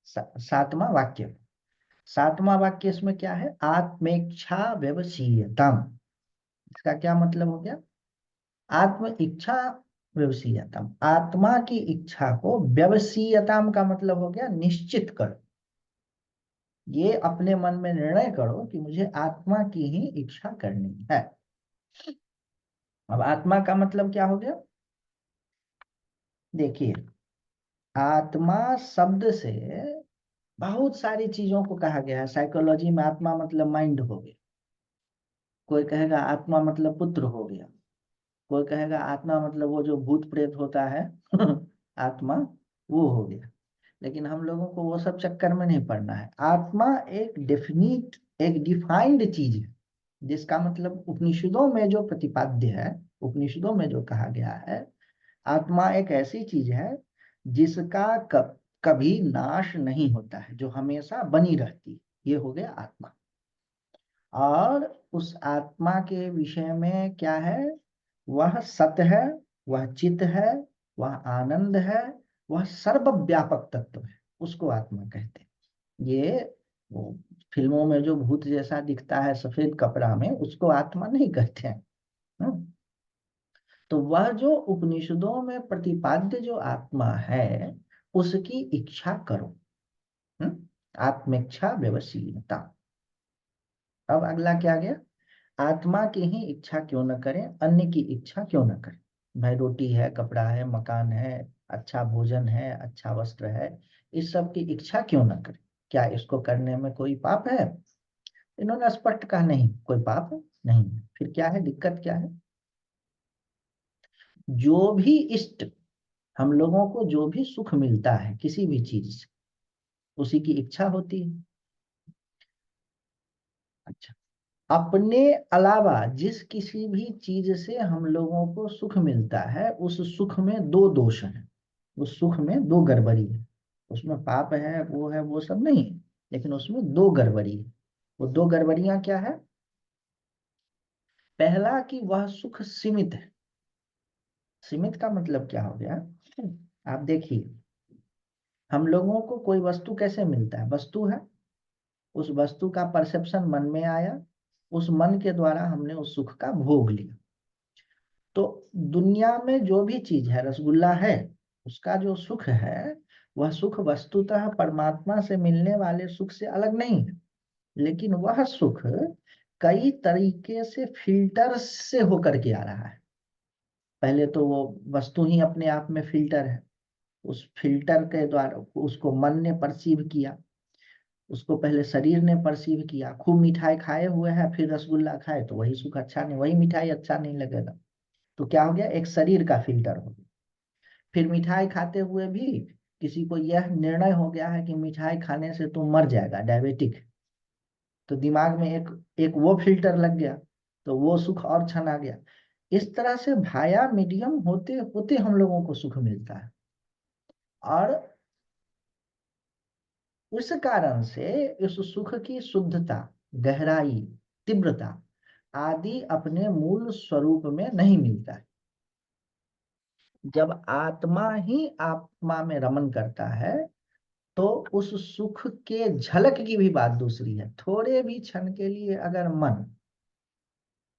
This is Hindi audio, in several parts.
सातवां वाक्य। सातवां वाक्य इसमें क्या है? आत्मेच्छा व्यवसीयतम। इसका क्या मतलब हो गया? आत्म इच्छा व्यवसीयतम, आत्मा की इच्छा को, व्यवसीयतम का मतलब हो गया निश्चित करो। ये अपने मन में निर्णय करो कि मुझे आत्मा की ही इच्छा करनी है। अब आत्मा का मतलब क्या हो गया? देखिए, आत्मा शब्द से बहुत सारी चीजों को कहा गया है। साइकोलॉजी में आत्मा मतलब माइंड हो गया, कोई कहेगा आत्मा मतलब पुत्र हो गया, कोई कहेगा आत्मा मतलब वो जो भूत प्रेत होता है आत्मा, वो हो गया। लेकिन हम लोगों को वो सब चक्कर में नहीं पड़ना है। आत्मा एक डेफिनिट, एक डिफाइंड चीज है, जिसका मतलब उपनिषदों में जो प्रतिपाद्य है, उपनिषदों में जो कहा गया है, आत्मा एक ऐसी चीज है जिसका कभी नाश नहीं होता है, जो हमेशा बनी रहती है। ये हो गया आत्मा। और उस आत्मा के विषय में क्या है? वह सत्य है, वह चित है, वह आनंद है, वह सर्वव्यापक तत्व है, उसको आत्मा कहते हैं। ये वो फिल्मों में जो भूत जैसा दिखता है सफेद कपड़ा में, उसको आत्मा नहीं कहते हैं। हम्म। तो वह जो उपनिषदों में प्रतिपाद्य जो आत्मा है, उसकी इच्छा करो। आत्मेच्छा व्यवसीयता। अब अगला क्या गया? आत्मा की ही इच्छा क्यों न करें, अन्य की इच्छा क्यों न करें? भाई रोटी है, कपड़ा है, मकान है, अच्छा भोजन है, अच्छा वस्त्र है, इस सब की इच्छा क्यों न करें? क्या इसको करने में कोई पाप है? इन्होंने स्पष्ट कहा नहीं, कोई पाप नहीं है। फिर क्या है, दिक्कत क्या है? जो भी इष्ट, हम लोगों को जो भी सुख मिलता है किसी भी चीज से, उसी की इच्छा होती है। अच्छा, अपने अलावा जिस किसी भी चीज से हम लोगों को सुख मिलता है, उस सुख में दो दोष हैं, उस सुख में दो गड़बड़ी है। उसमें पाप है, वो सब नहीं है, लेकिन उसमें दो गड़बड़ी है। वो दो गड़बड़ियां क्या है? पहला कि वह सुख सीमित है। सीमित का मतलब क्या हो गया? आप देखिए, हम लोगों को कोई वस्तु कैसे मिलता है? वस्तु है, उस वस्तु का परसेप्शन मन में आया, उस मन के द्वारा हमने उस सुख का भोग लिया। तो दुनिया में जो भी चीज है, रसगुल्ला है, उसका जो सुख है, वह सुख वस्तुतः परमात्मा से मिलने वाले सुख से अलग नहीं है। लेकिन वह सुख कई तरीके से फिल्टर से होकर के आ रहा है। पहले तो वो वस्तु ही अपने आप में फिल्टर है, उस फिल्टर के द्वारा उसको मन ने परसीव किया, उसको पहले शरीर ने परसीव किया। खूब मिठाई खाए हुए हैं, फिर रसगुल्ला खाए तो वही सुख अच्छा नहीं, वही मिठाई अच्छा नहीं लगेगा। तो क्या हो गया? एक शरीर का फिल्टर हो गया। फिर मिठाई खाते हुए भी किसी को यह निर्णय हो गया है कि मिठाई खाने से तुम मर जाएगा, डायबिटिक। तो दिमाग में एक एक वो फिल्टर लग गया, तो वो सुख और छना गया। इस तरह से भाया मीडियम होते होते हम लोगों को सुख मिलता है। और उस कारण से इस सुख की शुद्धता, गहराई, तीव्रता आदि अपने मूल स्वरूप में नहीं मिलता है। जब आत्मा ही आत्मा में रमन करता है, तो उस सुख के झलक की भी बात दूसरी है। थोड़े भी क्षण के लिए अगर मन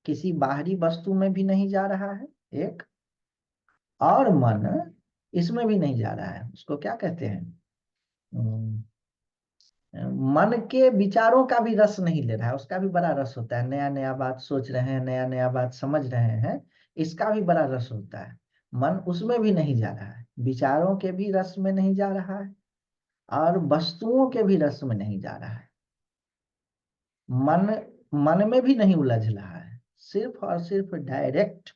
किसी बाहरी वस्तु में भी नहीं जा रहा है, एक, और मन इसमें भी नहीं जा रहा है, उसको क्या कहते हैं? अम, मन के विचारों का भी रस नहीं ले रहा है, उसका भी बड़ा रस होता है। नया नया बात सोच रहे हैं, नया नया बात समझ रहे हैं, इसका भी बड़ा रस होता है। मन उसमें भी नहीं जा रहा है, विचारों के भी रस में नहीं जा रहा है, और वस्तुओं के भी रस में नहीं जा रहा है। मन मन में भी नहीं उलझ रहा है, सिर्फ और सिर्फ डायरेक्ट,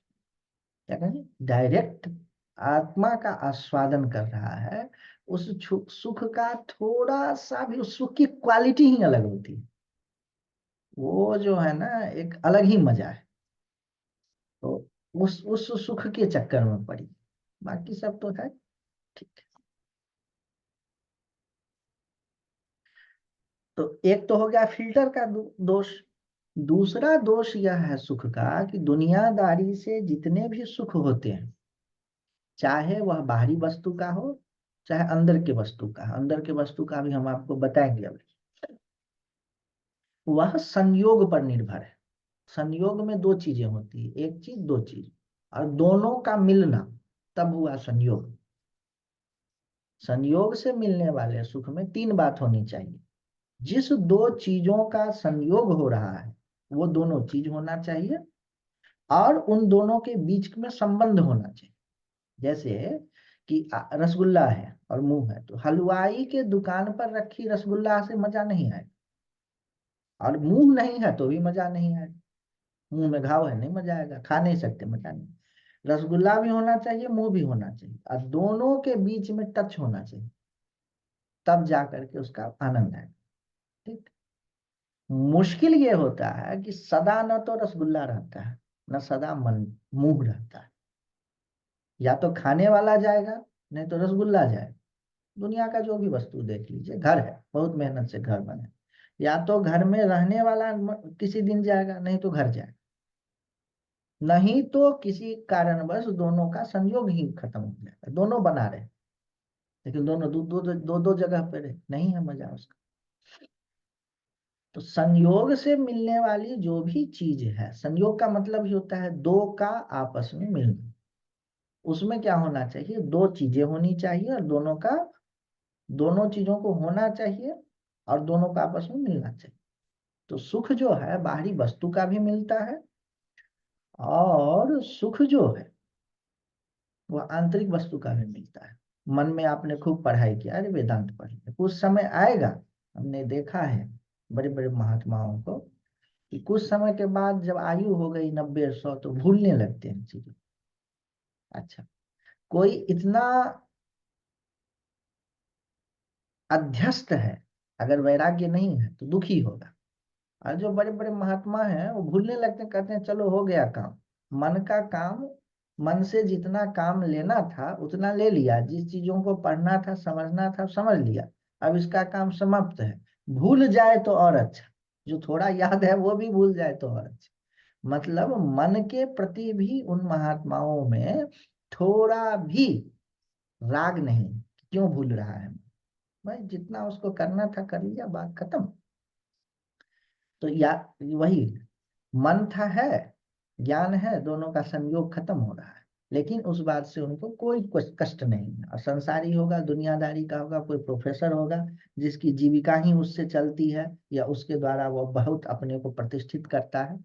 क्या कहें, डायरेक्ट आत्मा का आस्वादन कर रहा है। उस सुख का थोड़ा सा भी, उस सुख की क्वालिटी ही अलग होती है। वो जो है ना, एक अलग ही मजा है। तो उस सुख के चक्कर में पड़ी, बाकी सब तो है ठीक है। तो एक तो हो गया फिल्टर का दोष। दूसरा दोष यह है सुख का कि दुनियादारी से जितने भी सुख होते हैं, चाहे वह बाहरी वस्तु का हो, चाहे अंदर के वस्तु का, अंदर के वस्तु का भी हम आपको बताएंगे अभी, वह संयोग पर निर्भर है। संयोग में दो चीजें होती है, एक चीज दो चीज, और दोनों का मिलना, तब हुआ संयोग। संयोग से मिलने वाले सुख में तीन बात होनी चाहिए। जिस दो चीजों का संयोग हो रहा है वो दोनों चीज होना चाहिए, और उन दोनों के बीच में संबंध होना चाहिए। जैसे कि रसगुल्ला है और मुंह है, तो हलवाई के दुकान पर रखी रसगुल्ला से मजा नहीं आएगा, और मुंह नहीं है तो भी मजा नहीं आएगा। मुंह में घाव है, नहीं मजा आएगा, खा नहीं सकते, मजा नहीं। रसगुल्ला भी होना चाहिए, मुंह भी होना चाहिए, और दोनों के बीच में टच होना चाहिए, तब जा करके उसका आनंद आएगा। ठीक। मुश्किल ये होता है कि सदा न तो रसगुल्ला रहता है, न सदा मन मुंह रहता है। या तो खाने वाला जाएगा, नहीं तो रसगुल्ला जाएगा। दुनिया का जो भी वस्तु देख लीजिए, घर है, बहुत मेहनत से घर बने, या तो घर में रहने वाला किसी दिन जाएगा, नहीं तो घर जाएगा, नहीं तो किसी कारणवश दोनों का संयोग ही खत्म हो जाएगा। दोनों बना रहे लेकिन दोनों दो दो दो दो जगह पे रहे, नहीं है मजा उसका। तो संयोग से मिलने वाली जो भी चीज है, संयोग का मतलब ही होता है दो का आपस में मिलना। उसमें क्या होना चाहिए, दो चीजें होनी चाहिए, और दोनों का, दोनों चीजों को होना चाहिए, और दोनों का आपस में मिलना चाहिए। तो सुख जो है बाहरी वस्तु का भी मिलता है, और सुख जो है वह आंतरिक वस्तु का भी मिलता है। मन में आपने खूब पढ़ाई किया, अरे वेदांत पढ़ लिया, कुछ समय आएगा, हमने देखा है बड़े बड़े महात्माओं को, कि कुछ समय के बाद जब आयु हो गई 90-100 तो भूलने लगते हैं चीजें। अच्छा, कोई इतना अध्यस्त है, अगर वैराग्य नहीं है तो दुखी होगा। और जो बड़े बड़े महात्मा हैं वो भूलने लगते हैं, कहते हैं चलो हो गया काम, मन का काम, मन से जितना काम लेना था उतना ले लिया, जिस चीजों को पढ़ना था समझना था समझ लिया, अब इसका काम समाप्त है। भूल जाए तो और अच्छा, जो थोड़ा याद है वो भी भूल जाए तो और अच्छा। मतलब मन के प्रति भी उन महात्माओं में थोड़ा भी राग नहीं, क्यों भूल रहा है। भाई जितना उसको करना था कर लिया, बात खत्म। तो या वही मन था है, ज्ञान है, दोनों का संयोग खत्म हो रहा है, लेकिन उस बात से उनको कोई कष्ट नहीं है। और संसारी होगा, दुनियादारी का होगा, कोई प्रोफेसर होगा जिसकी जीविका ही उससे चलती है, या उसके द्वारा वो बहुत अपने को प्रतिष्ठित करता है,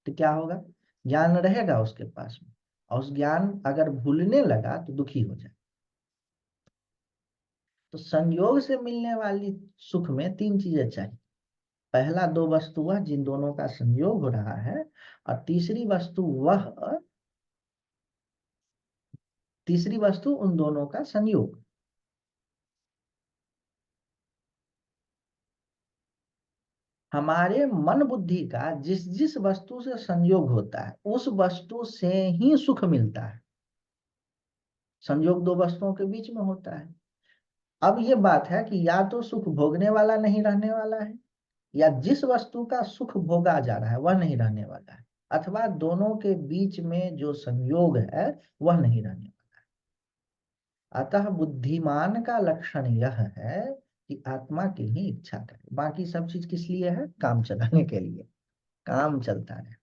तो क्या होगा, ज्ञान रहेगा उसके पास में, और उस ज्ञान अगर भूलने लगा तो दुखी हो जाए। तो संयोग से मिलने वाली सुख में तीन चीजें चाहिए। पहला दो वस्तु वह जिन दोनों का संयोग हो रहा है, और तीसरी वस्तु उन दोनों का संयोग। हमारे मन बुद्धि का जिस जिस वस्तु से संयोग होता है उस वस्तु से ही सुख मिलता है। संयोग दो वस्तुओं के बीच में होता है। अब ये बात है कि या तो सुख भोगने वाला नहीं रहने वाला है, या जिस वस्तु का सुख भोगा जा रहा है वह नहीं रहने वाला है, अथवा दोनों के बीच में जो संयोग है वह नहीं रहने वाला। अतः बुद्धिमान का लक्षण यह है कि आत्मा की ही इच्छा करे, बाकी सब चीज किस लिए है, काम चलाने के लिए, काम चलता रहे।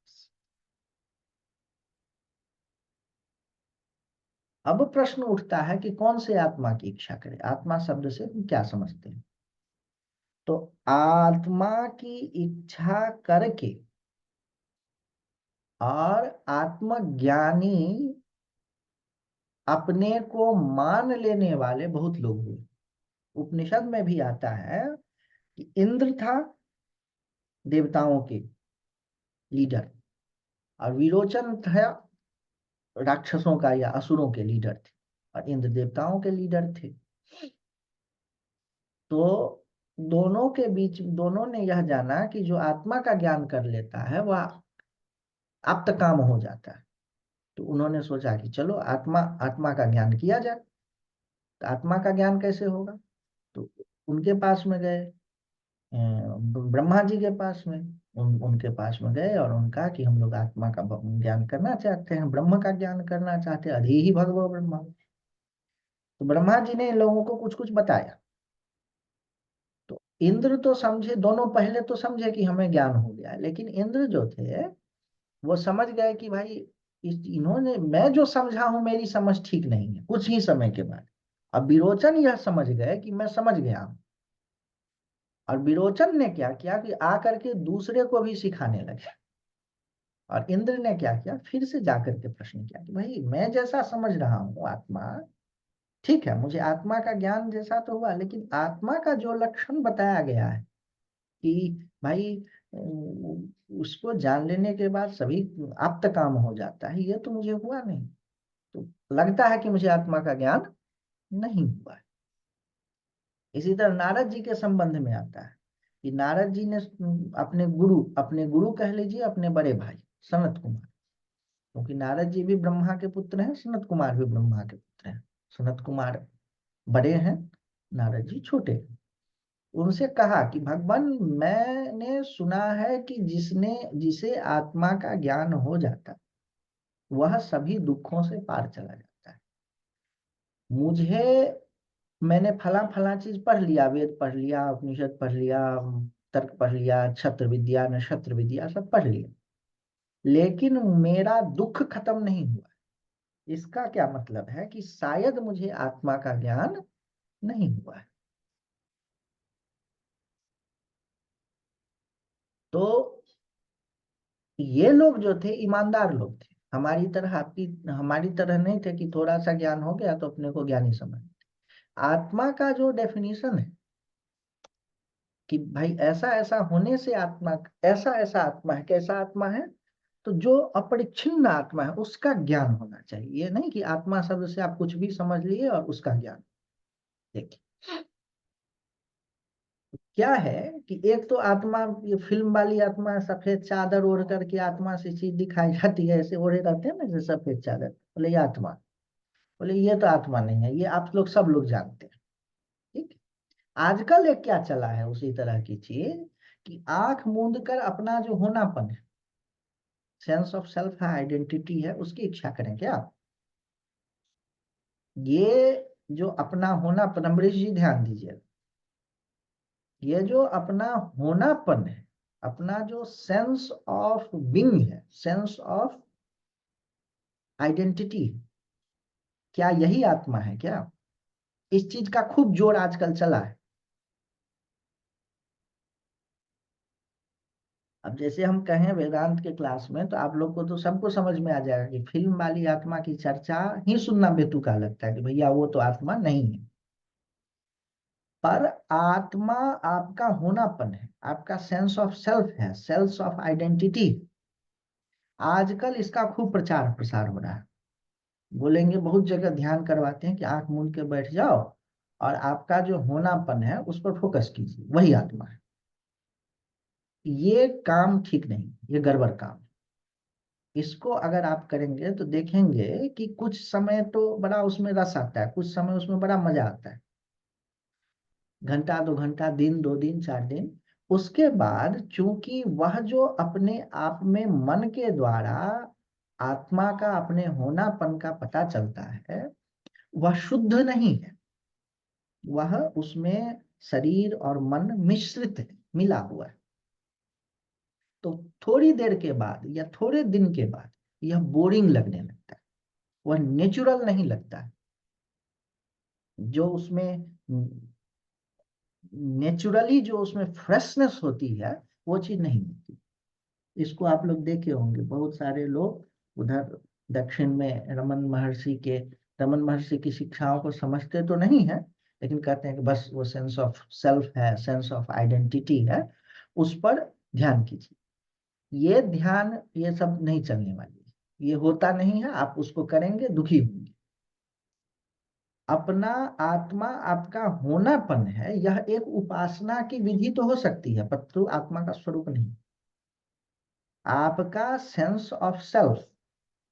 अब प्रश्न उठता है कि कौन से आत्मा की इच्छा करे, आत्मा शब्द से हम क्या समझते हैं। तो आत्मा की इच्छा करके और आत्मज्ञानी अपने को मान लेने वाले बहुत लोग हुए। उपनिषद में भी आता है कि इंद्र था देवताओं के लीडर, और विरोचन था राक्षसों का या असुरों के लीडर थे, और इंद्र देवताओं के लीडर थे। तो दोनों के बीच दोनों ने यह जाना कि जो आत्मा का ज्ञान कर लेता है वह आप्त काम हो जाता है। तो उन्होंने सोचा कि चलो आत्मा आत्मा का ज्ञान किया जाए। तो आत्मा का ज्ञान कैसे होगा, तो उनके पास में गए, ब्रह्मा जी के पास में, उनके पास में गए और उनका कि हम लोग आत्मा का ज्ञान करना चाहते हैं, ब्रह्म का ज्ञान करना चाहते हैं, अधि ही भगवो ब्रह्मा। तो ब्रह्मा जी ने इन लोगों को कुछ कुछ बताया। तो इंद्र तो समझे, दोनों पहले तो समझे कि हमें ज्ञान हो गया है, लेकिन इंद्र जो थे वो समझ गए कि भाई इन्होंने, मैं जो समझा हूं मेरी समझ ठीक नहीं है, कुछ ही समय के बाद। अब विरोचन यह समझ गए कि मैं समझ गया हूं, और विरोचन ने क्या किया कि आकर के दूसरे को भी सिखाने लगे। और इंद्र ने क्या किया, फिर से जाकर के प्रश्न किया कि भाई मैं जैसा समझ रहा हूँ आत्मा, ठीक है, मुझे आत्मा का ज्ञान जैसा तो हुआ, लेकिन आत्मा का जो लक्षण बताया गया है कि भाई उसको जान लेने के बाद सभी आप्त काम हो जाता है, ये तो मुझे हुआ नहीं। तो लगता है कि मुझे आत्मा का ज्ञान नहीं हुआ है। इसी तरह नारद जी के संबंध में आता है कि नारद जी ने अपने गुरु कह लीजिए, अपने बड़े भाई सनत कुमार, क्योंकि नारद जी भी ब्रह्मा के पुत्र हैं, सनत कुमार भी ब्रह्मा के पुत्र हैं। सनत कुमार बड़े हैं, नारद जी छोटे हैं। उनसे कहा कि भगवान, मैंने सुना है कि जिसे आत्मा का ज्ञान हो जाता वह सभी दुखों से पार चला जाता है। मुझे, मैंने फला फला चीज पढ़ लिया, वेद पढ़ लिया, उपनिषद पढ़ लिया, तर्क पढ़ लिया, क्षत्र विद्या नक्षत्र विद्या सब पढ़ लिया, लेकिन मेरा दुख खत्म नहीं हुआ। इसका क्या मतलब है कि शायद मुझे आत्मा का ज्ञान नहीं हुआ है। तो ये लोग जो थे ईमानदार लोग थे, हमारी तरह, आपकी हमारी तरह नहीं थे कि थोड़ा सा ज्ञान हो गया तो अपने को ज्ञानी समझ। आत्मा का जो डेफिनेशन है कि भाई ऐसा ऐसा होने से आत्मा, ऐसा ऐसा आत्मा है, कैसा आत्मा है, तो जो अपरिच्छिन्न आत्मा है उसका ज्ञान होना चाहिए। ये नहीं कि आत्मा शब्द से आप कुछ भी समझ लिए और उसका ज्ञान। देखिए क्या है कि एक तो आत्मा, ये फिल्म वाली आत्मा, सफेद चादर ओढ़ करके आत्मा से चीज दिखाई जाती है, ऐसे ओढ़े रहते हैं ना जैसे सफेद चादर, बोले ये आत्मा। बोले ये तो आत्मा नहीं है, ये आप लोग सब लोग जानते हैं। ठीक। आजकल एक क्या चला है उसी तरह की चीज, कि आंख मूंद कर अपना जो होनापन है, सेंस ऑफ सेल्फ है, आइडेंटिटी है, उसकी इच्छा करें क्या। ये जो अपना होनापन, अमरीश जी ध्यान दीजिए, ये जो अपना होनापन है, अपना जो सेंस ऑफ बीइंग है, सेंस ऑफ आइडेंटिटी, क्या यही आत्मा है क्या। इस चीज का खूब जोर आजकल चला है। अब जैसे हम कहें वेदांत के क्लास में, तो आप लोग को तो सबको समझ में आ जाएगा कि फिल्म वाली आत्मा की चर्चा ही सुनना बेतुका लगता है कि भैया वो तो आत्मा नहीं है। पर आत्मा आपका होनापन है, आपका सेंस ऑफ सेल्फ है, सेल्स ऑफ आइडेंटिटी। आजकल इसका खूब प्रचार प्रसार हो रहा है। बोलेंगे, बहुत जगह ध्यान करवाते हैं कि आंख मूंद के बैठ जाओ और आपका जो होनापन है उस पर फोकस कीजिए, वही आत्मा है। ये काम ठीक नहीं, ये गड़बड़ काम। इसको अगर आप करेंगे तो देखेंगे कि कुछ समय तो बड़ा उसमें रस आता है, कुछ समय उसमें बड़ा मजा आता है, घंटा दो घंटा, दिन दो दिन चार दिन। उसके बाद चूंकि वह जो अपने आप में मन के द्वारा आत्मा का, अपने होनापन का पता चलता है, वह शुद्ध नहीं है, वह उसमें शरीर और मन मिश्रित है, मिला हुआ है। तो थोड़ी देर के बाद या थोड़े दिन के बाद यह बोरिंग लगने लगता है, वह नेचुरल नहीं लगता है। जो उसमें नेचुरली जो उसमें फ्रेशनेस होती है, वो चीज नहीं होती। इसको आप लोग देखे होंगे, बहुत सारे लोग उधर दक्षिण में रमन महर्षि की शिक्षाओं को समझते तो नहीं है, लेकिन कहते हैं कि बस वो सेंस ऑफ सेल्फ है, सेंस ऑफ आइडेंटिटी है, उस पर ध्यान कीजिए। ये ध्यान, ये सब नहीं चलने वाली है, ये होता नहीं है, आप उसको करेंगे दुखी होंगे। अपना आत्मा, आपका होनापन है, यह एक उपासना की विधि तो हो सकती है, परंतु आत्मा का स्वरूप नहीं। आपका सेंस ऑफ सेल्फ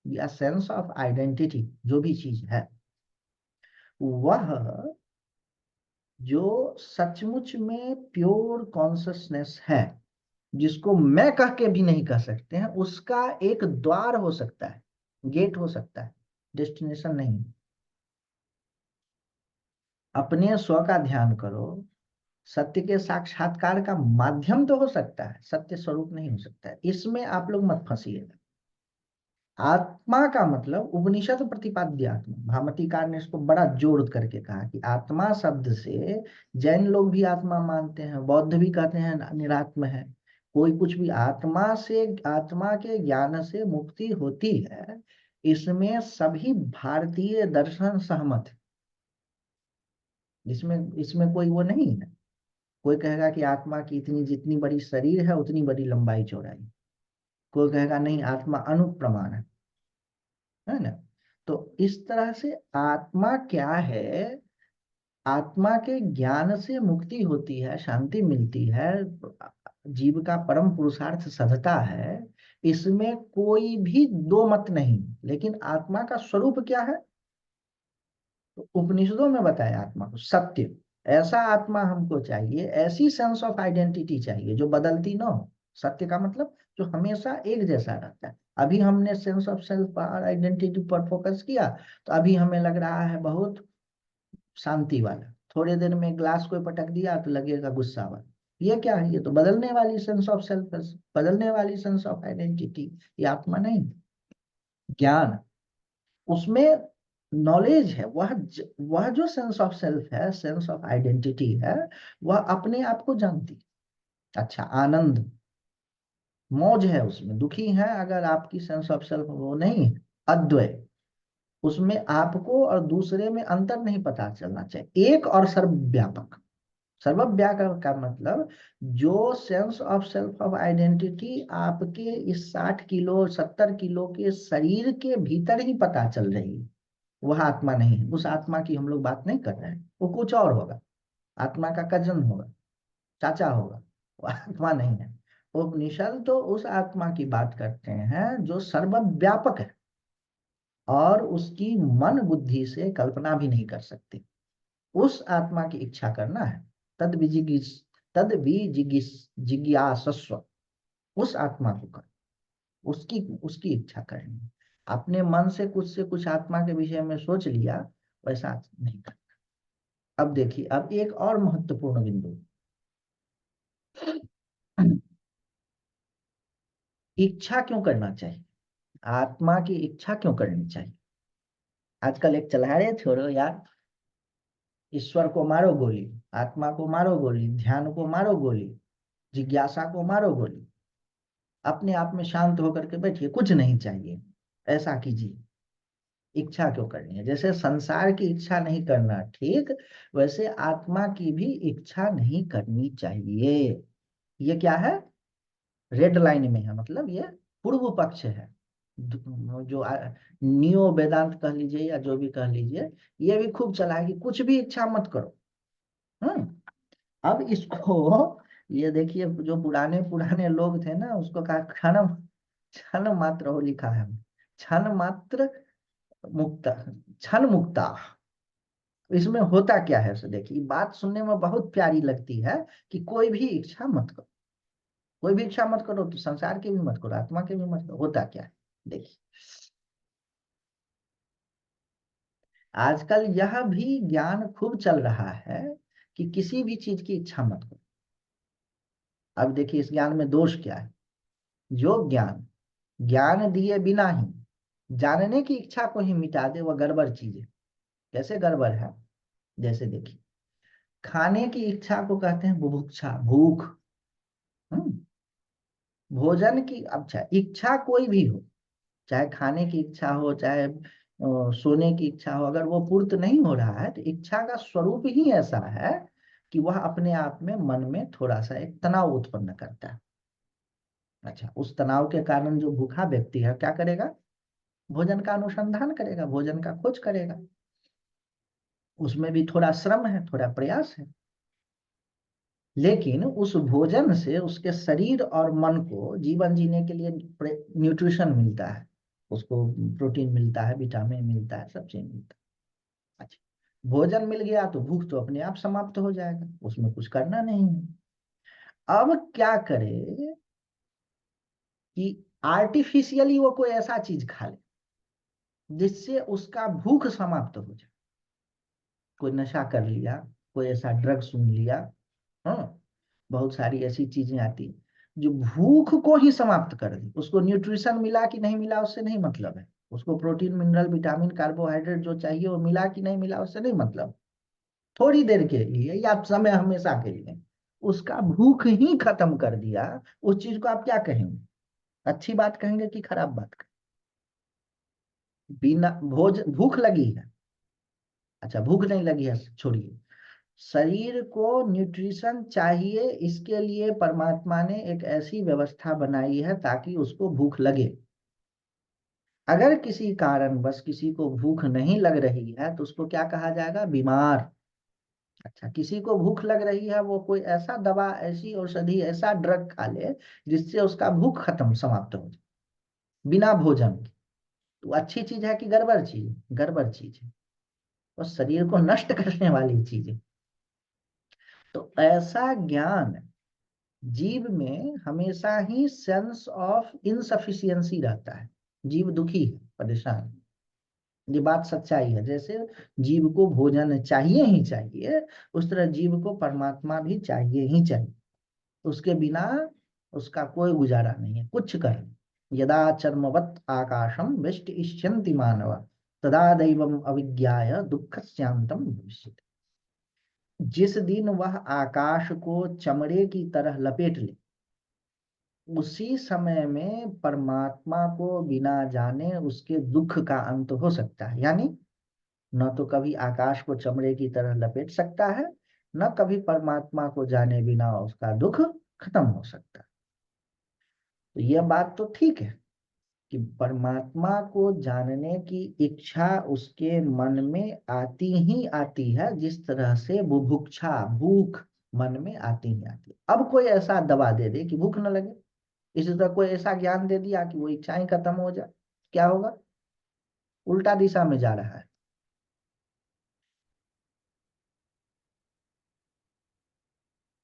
या सेंस ऑफ आइडेंटिटी, जो भी चीज है, वह जो सचमुच में प्योर कॉन्शसनेस है, जिसको मैं कह के भी नहीं कह सकते हैं, उसका एक द्वार हो सकता है, गेट हो सकता है, डेस्टिनेशन नहीं। अपने स्व का ध्यान करो। सत्य के साक्षात्कार का माध्यम तो हो सकता है, सत्य स्वरूप नहीं हो सकता है, इसमें आप लोग मत फंसिएगा। आत्मा का मतलब उपनिषद प्रतिपाद्य आत्मा, भामतीकार ने इसको बड़ा जोड़ करके कहा कि आत्मा शब्द से जैन लोग भी आत्मा मानते हैं, बौद्ध भी कहते हैं निरात्म है। कोई कुछ भी, आत्मा से, आत्मा के ज्ञान से मुक्ति होती है, इसमें सभी भारतीय दर्शन सहमत है। इसमें इसमें कोई वो नहीं है। कोई कहेगा कि आत्मा की इतनी जितनी बड़ी शरीर है उतनी बड़ी लंबाई चौड़ाई, कोई कहेगा नहीं आत्मा अनुप्रमाण है ना। तो इस तरह से आत्मा क्या है, आत्मा के ज्ञान से मुक्ति होती है, शांति मिलती है, जीव का परम पुरुषार्थ सधता है, इसमें कोई भी दो मत नहीं। लेकिन आत्मा का स्वरूप क्या है, तो उपनिषदों में बताया आत्मा को सत्य। ऐसा आत्मा हमको चाहिए, ऐसी सेंस ऑफ आइडेंटिटी चाहिए जो बदलती ना हो। सत्य का मतलब जो हमेशा एक जैसा रहता है। अभी हमने सेंस ऑफ सेल्फ और आइडेंटिटी पर फोकस किया, तो अभी हमें लग रहा है बहुत शांति वाला, थोड़े देर में ग्लास कोई पटक दिया तो लगेगा गुस्सा वाला। ये क्या है, ये तो बदलने वाली सेंस ऑफ सेल्फ, बदलने वाली सेंस ऑफ आइडेंटिटी। ये आत्मा नहीं, ज्ञान, उसमें नॉलेज है। वह जो सेंस ऑफ सेल्फ है, सेंस ऑफ आइडेंटिटी है, वह अपने आप को जानती है। अच्छा, आनंद, मौज है उसमें, दुखी है अगर आपकी सेंस ऑफ सेल्फ वो नहीं है। अद्वय, उसमें आपको और दूसरे में अंतर नहीं पता चलना चाहिए। एक और सर्वव्यापक। सर्वव्यापक का मतलब जो sense of self of identity आपके इस 60 किलो 70 किलो के शरीर के भीतर ही पता चल रही है, वह आत्मा नहीं है। उस आत्मा की हम लोग बात नहीं कर रहे हैं, वो कुछ और होगा। आत्मा का कजन होगा, चाचा होगा, वो आत्मा नहीं है। उपनिषद तो उस आत्मा की बात करते हैं जो सर्वव्यापक है और उसकी मन बुद्धि से कल्पना भी नहीं कर सकती। उस आत्मा की इच्छा करना है। तद विजिगिस तद विजिगिस जिज्ञासस्व, उस आत्मा को कर, उसकी उसकी इच्छा करनी है। अपने मन से कुछ आत्मा के विषय में सोच लिया, वैसा नहीं कर। अब देखिए, अब एक और महत्वपूर्ण बिंदु, इच्छा क्यों करना चाहिए, आत्मा की इच्छा क्यों करनी चाहिए। आजकल एक चला रहे, छोड़ो यार, ईश्वर को मारो गोली, आत्मा को मारो गोली, ध्यान को मारो गोली, जिज्ञासा को मारो गोली, अपने आप में शांत होकर के बैठिए, कुछ नहीं चाहिए, ऐसा कीजिए। इच्छा क्यों करनी है, जैसे संसार की इच्छा नहीं करना ठीक, वैसे आत्मा की भी इच्छा नहीं करनी चाहिए। ये क्या है, रेड लाइन में है, मतलब ये पूर्व पक्ष है। जो नियो वेदांत कह लीजिए या जो भी कह लीजिए, ये भी खूब चला है कि कुछ भी इच्छा मत करो। अब इसको, ये देखिए जो पुराने पुराने लोग थे ना, उसको कहा क्षण, क्षण मात्र हो लिखा है, क्षण मात्र मुक्त, क्षण मुक्ता। इसमें होता क्या है, सो देखिए, बात सुनने में बहुत प्यारी लगती है कि कोई भी इच्छा मत करो, कोई भी इच्छा मत करो, तो संसार की भी मत करो, आत्मा की भी मत करो। होता क्या है देखिए, आजकल यह भी ज्ञान खूब चल रहा है कि किसी भी चीज की इच्छा मत करो। अब देखिए इस ज्ञान में दोष क्या है, जो ज्ञान ज्ञान दिए बिना ही जानने की इच्छा को ही मिटा दे, वह गड़बड़ चीज है। कैसे गड़बड़ है, जैसे देखिए, खाने की इच्छा को कहते हैं बुभुक्षा, भूख। हम्म भोजन की, अच्छा इच्छा कोई भी हो, चाहे खाने की इच्छा हो, चाहे सोने की इच्छा हो, अगर वो पूर्त नहीं हो रहा है तो इच्छा का स्वरूप ही ऐसा है कि वह अपने आप में मन में थोड़ा सा एक तनाव उत्पन्न करता है। अच्छा, उस तनाव के कारण जो भूखा व्यक्ति है क्या करेगा, भोजन का अनुसंधान करेगा, भोजन का खोज करेगा। उसमें भी थोड़ा श्रम है, थोड़ा प्रयास है, लेकिन उस भोजन से उसके शरीर और मन को जीवन जीने के लिए न्यूट्रिशन मिलता है, उसको प्रोटीन मिलता है, विटामिन मिलता है, सब चीज मिलता है। अच्छा, भोजन मिल गया तो भूख तो अपने आप समाप्त हो जाएगा, उसमें कुछ करना नहीं है। अब क्या करे कि आर्टिफिशियली वो कोई ऐसा चीज खा ले जिससे उसका भूख समाप्त हो जाए। कोई नशा कर लिया, कोई ऐसा ड्रग सुन लिया, हाँ, बहुत सारी ऐसी चीजें आती हैं जो भूख को ही समाप्त कर दी। उसको न्यूट्रिशन मिला कि नहीं मिला उससे नहीं मतलब है, उसको प्रोटीन मिनरल विटामिन कार्बोहाइड्रेट जो चाहिए वो मिला कि नहीं मिला उससे नहीं मतलब, थोड़ी देर के लिए या समय हमेशा के लिए उसका भूख ही खत्म कर दिया। उस चीज को आप क्या कहेंगे, अच्छी बात कहेंगे कि खराब बात कहेंगे? बिना भोज भूख लगी है, अच्छा भूख नहीं लगी है छोड़िए, शरीर को न्यूट्रिशन चाहिए, इसके लिए परमात्मा ने एक ऐसी व्यवस्था बनाई है ताकि उसको भूख लगे। अगर किसी कारण बस किसी को भूख नहीं लग रही है तो उसको क्या कहा जाएगा, बीमार। अच्छा, किसी को भूख लग रही है, वो कोई ऐसा दवा, ऐसी औषधि, ऐसा ड्रग खा ले जिससे उसका भूख खत्म समाप्त हो जाए बिना भोजन के, तो अच्छी चीज है कि गड़बड़ चीज? गड़बड़ चीज है, और शरीर को नष्ट करने वाली चीज है। तो ऐसा ज्ञान जीव में हमेशा ही सेंस ऑफ इनसफिशियंसी रहता है। जीव दुखी है, परेशान है, ये बात सच्चाई है। जैसे जीव को भोजन चाहिए ही चाहिए, उस तरह जीव को परमात्मा भी चाहिए ही चाहिए। उसके बिना उसका कोई गुजारा नहीं है, कुछ कर। यदा चर्मवत् आकाशम वेष्ट इष्यन्ति मानव, तदा दैवम अविज्ञाय दुख शांतम भविष्य। जिस दिन वह आकाश को चमड़े की तरह लपेट ले, उसी समय में परमात्मा को बिना जाने उसके दुख का अंत हो सकता है। यानी न तो कभी आकाश को चमड़े की तरह लपेट सकता है, न कभी परमात्मा को जाने बिना उसका दुख खत्म हो सकता है। तो यह बात तो ठीक है कि परमात्मा को जानने की इच्छा उसके मन में आती ही आती है, जिस तरह से बुभुक्षा, भूख मन में आती ही आती है। अब कोई ऐसा दवा दे दे कि भूख न लगे, इसी तरह कोई ऐसा ज्ञान दे दिया कि वो इच्छाएं खत्म हो जाए, क्या होगा? उल्टा दिशा में जा रहा है।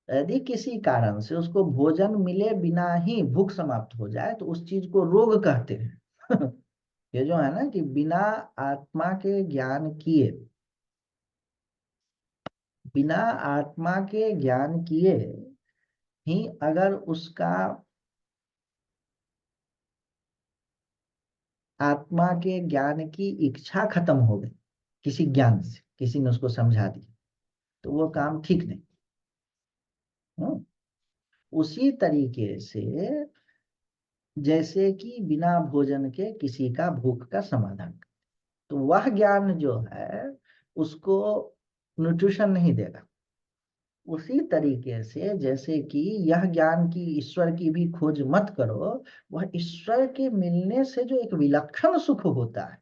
यदि किसी कारण से उसको भोजन मिले बिना ही भूख समाप्त हो जाए तो उस चीज को रोग कहते हैं। ये जो है ना कि बिना आत्मा के ज्ञान किए, बिना आत्मा के ज्ञान किए ही अगर उसका आत्मा के ज्ञान की इच्छा खत्म हो गई, किसी ज्ञान से किसी ने उसको समझा दिया, तो वो काम ठीक नहीं। हम्म? उसी तरीके से जैसे कि बिना भोजन के किसी का भूख का समाधान, तो वह ज्ञान जो है उसको न्यूट्रिशन नहीं देगा। उसी तरीके से जैसे कि यह ज्ञान की ईश्वर की भी खोज मत करो, वह ईश्वर के मिलने से जो एक विलक्षण सुख होता है,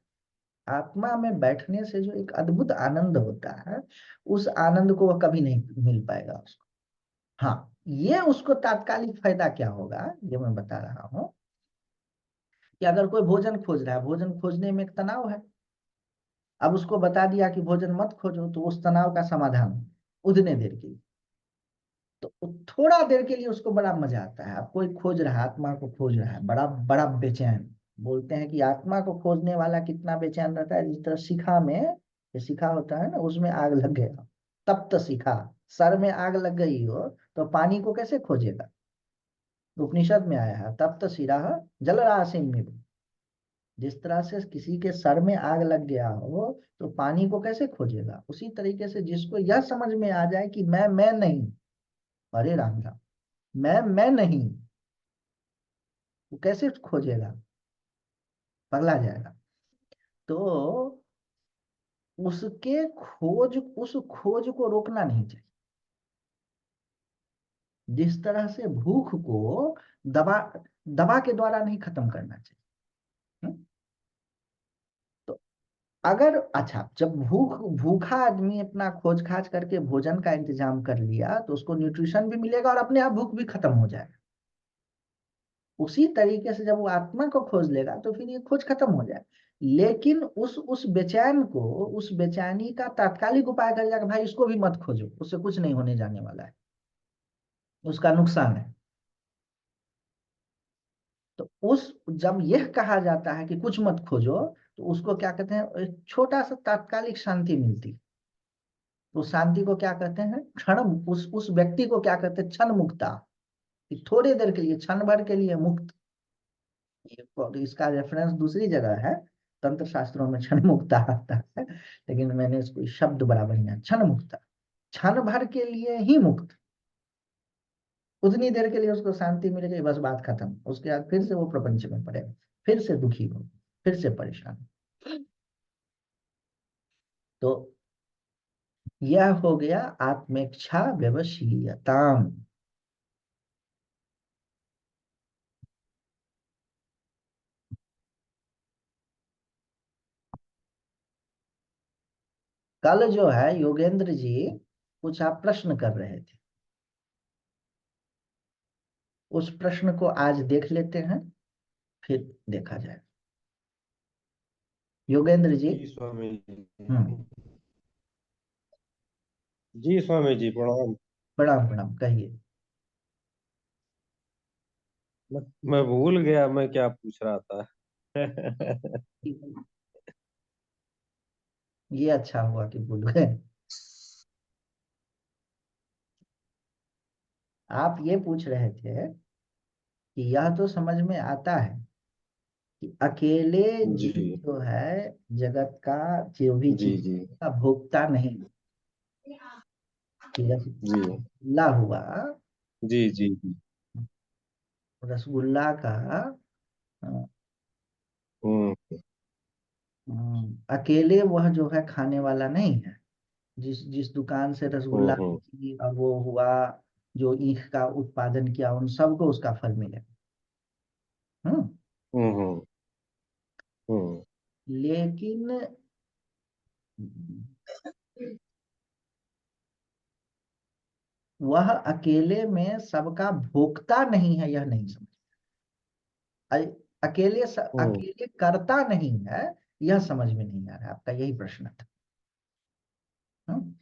आत्मा में बैठने से जो एक अद्भुत आनंद होता है, उस आनंद को वह कभी नहीं मिल पाएगा उसको। हाँ, ये उसको तात्कालिक फायदा क्या होगा, ये मैं बता रहा हूँ कि अगर कोई भोजन खोज रहा है, भोजन खोजने में एक तनाव है, अब उसको बता दिया कि भोजन मत खोजो, तो उस तनाव का समाधान उतने देर के लिए, तो थोड़ा देर के लिए उसको बड़ा मजा आता है। अब कोई खोज रहा है, आत्मा को खोज रहा है, बड़ा बड़ा बेचैन, बोलते हैं कि आत्मा को खोजने वाला कितना बेचैन रहता है, जिस तरह शिखा में, ये शिखा होता है ना, उसमें आग लग गया, तप्त शिखा, सर में आग लग गई हो तो पानी को कैसे खोजेगा? उपनिषद में आया है, तप्त शिरा जल राशि में। जिस तरह से किसी के सर में आग लग गया हो तो पानी को कैसे खोजेगा, उसी तरीके से जिसको यह समझ में आ जाए कि मैं नहीं, अरे राम राम, मैं नहीं, वो कैसे खोजेगा? पगला जाएगा। तो उसके खोज, उस खोज को रोकना नहीं चाहिए। जिस तरह से भूख को दबा दबा के द्वारा नहीं खत्म करना चाहिए। हम्म? तो अगर, अच्छा, जब भूखा आदमी अपना खोज खाज करके भोजन का इंतजाम कर लिया तो उसको न्यूट्रिशन भी मिलेगा और अपने आप भूख भी खत्म हो जाएगा। उसी तरीके से जब वो आत्मा को खोज लेगा तो फिर ये खोज खत्म हो जाए। लेकिन उस बेचैन को, उस बेचैनी का तात्कालिक उपाय कर जाएगा, भाई इसको भी मत खोजो, उससे कुछ नहीं होने जाने वाला है, उसका नुकसान है। तो उस, जब यह कहा जाता है कि कुछ मत खोजो, तो उसको क्या कहते हैं, एक छोटा सा तात्कालिक शांति मिलती है। तो शांति को क्या कहते हैं? क्षण। उस व्यक्ति को क्या कहते हैं? क्षण मुक्ता, कि थोड़ी देर के लिए, क्षण भर के लिए मुक्त। इसका रेफरेंस दूसरी जगह है, तंत्र शास्त्रों में क्षण मुक्ता आता है, लेकिन मैंने इसको शब्द बड़ा बढ़िया, क्षण मुक्ता, क्षण भर के लिए ही मुक्त। उतनी देर के लिए उसको शांति मिल गई, बस बात खत्म। उसके बाद फिर से वो प्रपंच में पड़ेगा, फिर से दुखी हो, फिर से परेशान। तो यह हो गया आत्मेच्छा व्यवशीयताम। कल जो है योगेंद्र जी, कुछ आप प्रश्न कर रहे थे, उस प्रश्न को आज देख लेते हैं, फिर देखा जाए। योगेंद्र जी। जी स्वामी जी। हम्म। जी स्वामी जी प्रणाम। प्रणाम प्रणाम, कहिए। मैं भूल गया मैं क्या पूछ रहा था। ये अच्छा हुआ कि भूल गए। आप ये पूछ रहे थे कि यह तो समझ में आता है कि अकेले जीव जी जो है, जगत का जो भी जी चीज जी का भोगता नहीं। कि जी रसगुल्ला हुआ, जी जी जी। रसगुल्ला का अ, हम्म अकेले वह जो है खाने वाला नहीं है। जिस जिस दुकान से रसगुल्ला हम्म की और वो हुआ, जो ईख का उत्पादन किया, उन सबको उसका फल मिलेगा। हम्म। हम्म हम्म हम्म लेकिन वह अकेले में सबका भोगता नहीं है, यह नहीं समझ। हम्म अकेले करता नहीं है, यह समझ में नहीं आ रहा। आपका यही प्रश्न था। हम्म?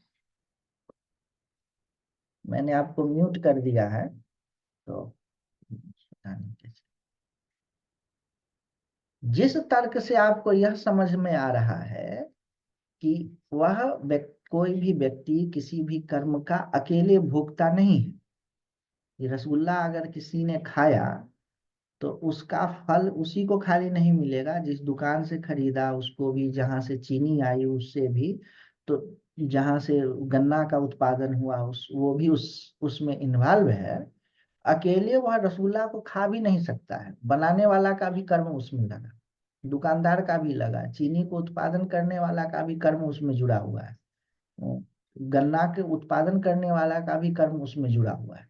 मैंने आपको म्यूट कर दिया है, तो पता नहीं कैसे। जिस तर्क से आपको यह समझ में आ रहा है कि वह कोई भी व्यक्ति किसी भी कर्म का अकेले भोगता नहीं है। ये रसगुल्ला अगर किसी ने खाया, तो उसका फल उसी को खाली नहीं मिलेगा, जिस दुकान से खरीदा उसको भी, जहां से चीनी आई उससे भी, तो जहां से गन्ना का उत्पादन हुआ उस वो भी उसमें इन्वॉल्व है। अकेले वह रसगुल्ला को खा भी नहीं सकता है, बनाने वाला का भी कर्म उसमें लगा, दुकानदार का भी लगा, चीनी को उत्पादन करने वाला का भी कर्म उसमें जुड़ा हुआ है, गन्ना के उत्पादन करने वाला का भी कर्म उसमें जुड़ा हुआ है।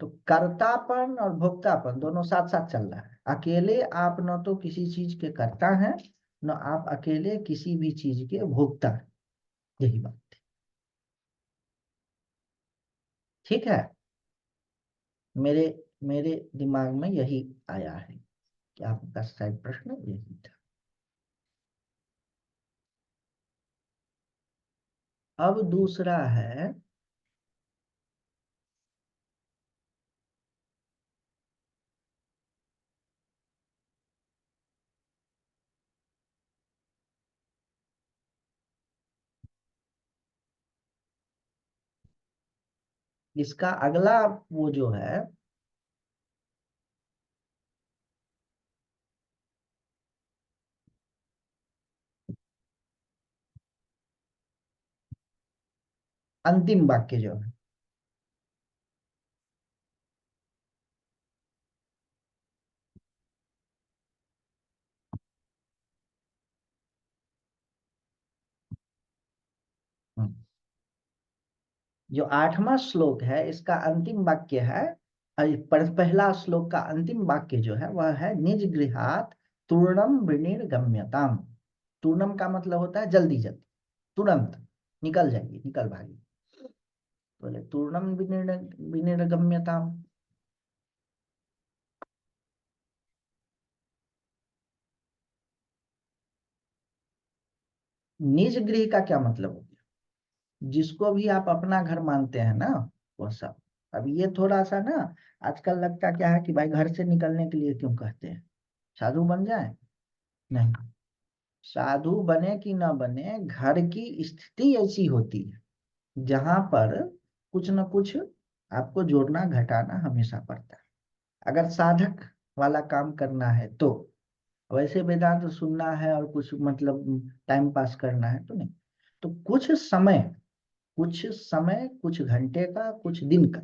तो कर्तापन और भोक्तापन दोनों साथ साथ चल रहा है। अकेले आप न तो किसी चीज के कर्ता हैं, न आप अकेले किसी भी चीज के भोक्ता हैं। यही बात है। ठीक है। मेरे मेरे दिमाग में यही आया है कि आपका शायद प्रश्न यही था। अब दूसरा है, इसका अगला वो जो है, अंतिम वाक्य जो है, हम्म, जो 8वां श्लोक है, इसका अंतिम वाक्य है। पहला श्लोक का अंतिम वाक्य जो है वह है, निज गृहात तूर्णम विनिर्गम्यताम। तूर्णम का मतलब होता है जल्दी जल्दी, तुरंत निकल जाइए, निकल भागिए। बोले तूर्णम विनिर्गम्यताम। निज गृह का क्या मतलब हो गया? जिसको भी आप अपना घर मानते हैं ना, वह सब। अब ये थोड़ा सा ना, आजकल लगता क्या है कि भाई घर से निकलने के लिए क्यों कहते हैं, साधु बन जाए? नहीं। साधु बने कि न बने, घर की स्थिति ऐसी होती है जहां पर कुछ न कुछ आपको जोड़ना घटाना हमेशा पड़ता है, अगर साधक वाला काम करना है तो। वैसे वेदांत सुनना है और कुछ मतलब टाइम पास करना है तो नहीं। तो कुछ समय कुछ घंटे का कुछ दिन का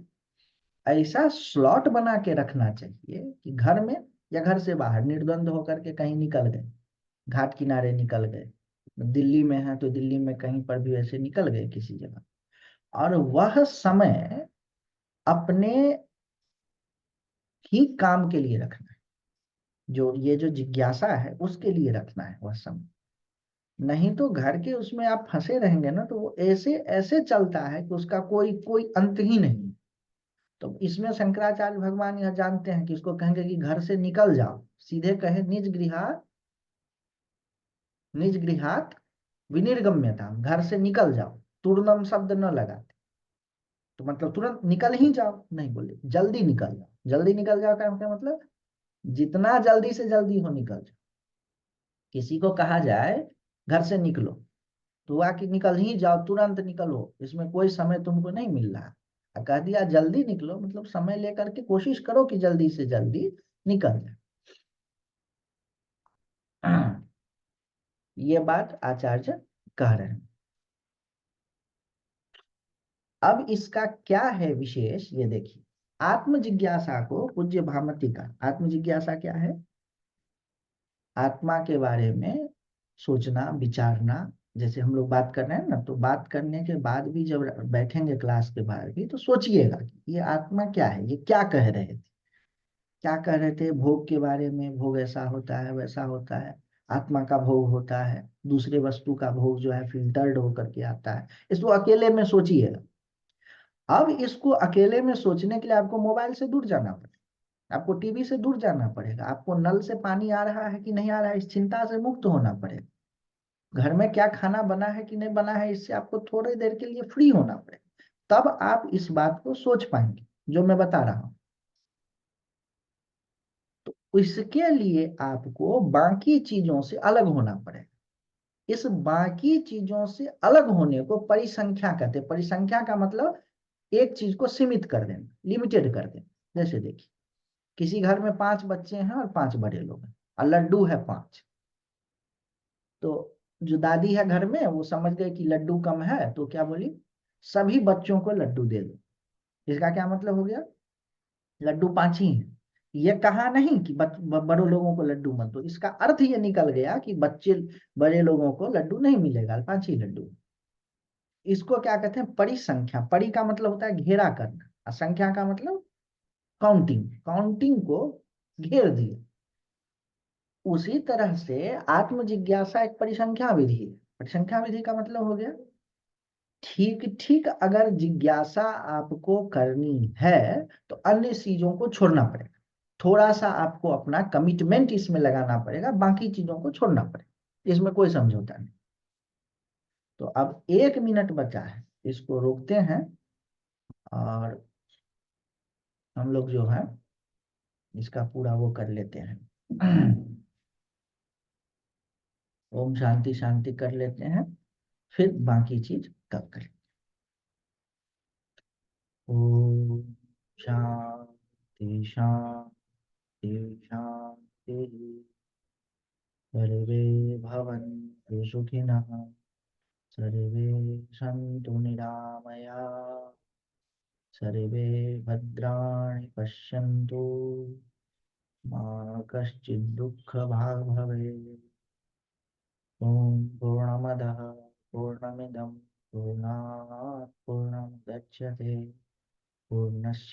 ऐसा स्लॉट बना के रखना चाहिए कि घर में या घर से बाहर निर्द्वंद होकर के कहीं निकल गए, घाट किनारे निकल गए, दिल्ली में है तो दिल्ली में कहीं पर भी ऐसे निकल गए किसी जगह, और वह समय अपने ही काम के लिए रखना है, जो ये जो जिज्ञासा है उसके लिए रखना है वह समय। नहीं तो घर के उसमें आप फंसे रहेंगे ना, तो वो ऐसे ऐसे चलता है कि उसका कोई कोई अंत ही नहीं। तो इसमें शंकराचार्य भगवान यह जानते हैं कि इसको कहेंगे कि घर से निकल जाओ, सीधे कहे निज गृहात विनिर्गम्यता, घर से निकल जाओ, तूर्णम शब्द न लगाते। तो मतलब तुरंत निकल ही जाओ नहीं, बोले जल्दी निकल जाओ। जल्दी निकल जाओ का क्या मतलब, जितना जल्दी से जल्दी हो निकल जाओ। किसी को कहा जाए घर से निकलो, तो हुआ कि निकल ही जाओ, तुरंत निकलो, इसमें कोई समय तुमको नहीं मिल रहा। और कह दिया जल्दी निकलो, मतलब समय लेकर के कोशिश करो कि जल्दी से जल्दी निकल जाए। ये बात आचार्य कह रहे हैं। अब इसका क्या है विशेष, ये देखिए। आत्म जिज्ञासा को पूज्य भामती का, आत्म जिज्ञासा क्या है? आत्मा के बारे में सोचना विचारना। जैसे हम लोग बात कर रहे हैं ना, तो बात करने के बाद भी जब बैठेंगे क्लास के बाहर भी, तो सोचिएगा कि ये आत्मा क्या है, ये क्या कह रहे थे। क्या कह रहे थे? भोग के बारे में, भोग ऐसा होता है वैसा होता है, आत्मा का भोग होता है, दूसरे वस्तु का भोग जो है फिल्टर्ड होकर के आता है। इसको अकेले में सोचिएगा। अब इसको अकेले में सोचने के लिए आपको मोबाइल से दूर जाना पड़ेगा, आपको टीवी से दूर जाना पड़ेगा, आपको नल से पानी आ रहा है कि नहीं आ रहा है इस चिंता से मुक्त होना पड़ेगा, घर में क्या खाना बना है कि नहीं बना है इससे आपको थोड़ी देर के लिए फ्री होना पड़ेगा। तब आप इस बात को सोच पाएंगे जो मैं बता रहा हूं। तो इसके लिए आपको बाकी चीजों से अलग होना पड़ेगा। इस बाकी चीजों से अलग होने को परिसंख्या कहते हैं। परिसंख्या का मतलब एक चीज को सीमित कर देना, लिमिटेड कर देना। जैसे देखिए, किसी घर में 5 बच्चे हैं और 5 बड़े लोग हैं और लड्डू है 5। तो जो दादी है घर में, वो समझ गए कि लड्डू कम है, तो क्या बोली, सभी बच्चों को लड्डू दे दो। इसका क्या मतलब हो गया, लड्डू 5 ही हैं। ये कहा नहीं कि बड़ों लोगों को लड्डू मत दो, इसका अर्थ ये निकल गया कि बच्चे बड़े लोगों को लड्डू नहीं मिलेगा, 5 ही लड्डू। इसको क्या कहते हैं, परिसंख्या। परि का मतलब होता है घेरा करना, और संख्या का मतलब काउंटिंग, काउंटिंग को घेर दिया। उसी तरह से आत्म जिज्ञासा एक परिसंख्या विधि है। परिसंख्या विधि का मतलब हो गया, ठीक ठीक अगर जिज्ञासा आपको करनी है तो अन्य चीजों को छोड़ना पड़ेगा, थोड़ा सा आपको अपना कमिटमेंट इसमें लगाना पड़ेगा, बाकी चीजों को छोड़ना पड़ेगा, इसमें कोई समझौता नहीं। तो अब 1 मिनट बचा है, इसको रोकते हैं और हम लोग जो है इसका पूरा वो कर लेते हैं। ओम शांति शांति कर लेते हैं, फिर बाकी चीज कब करें। ओम शांति शांति शांति। सर्वे भवन्तु सुखिनः, सर्वे सन्तु निरामयाः, सर्वे भद्राणि पश्यन्तु, मा कश्चित् दुःखभाग् भवेत्। ॐ पूर्णमदः पूर्णमिदं पूर्णात् पूर्णमुदच्यते, पूर्णस्य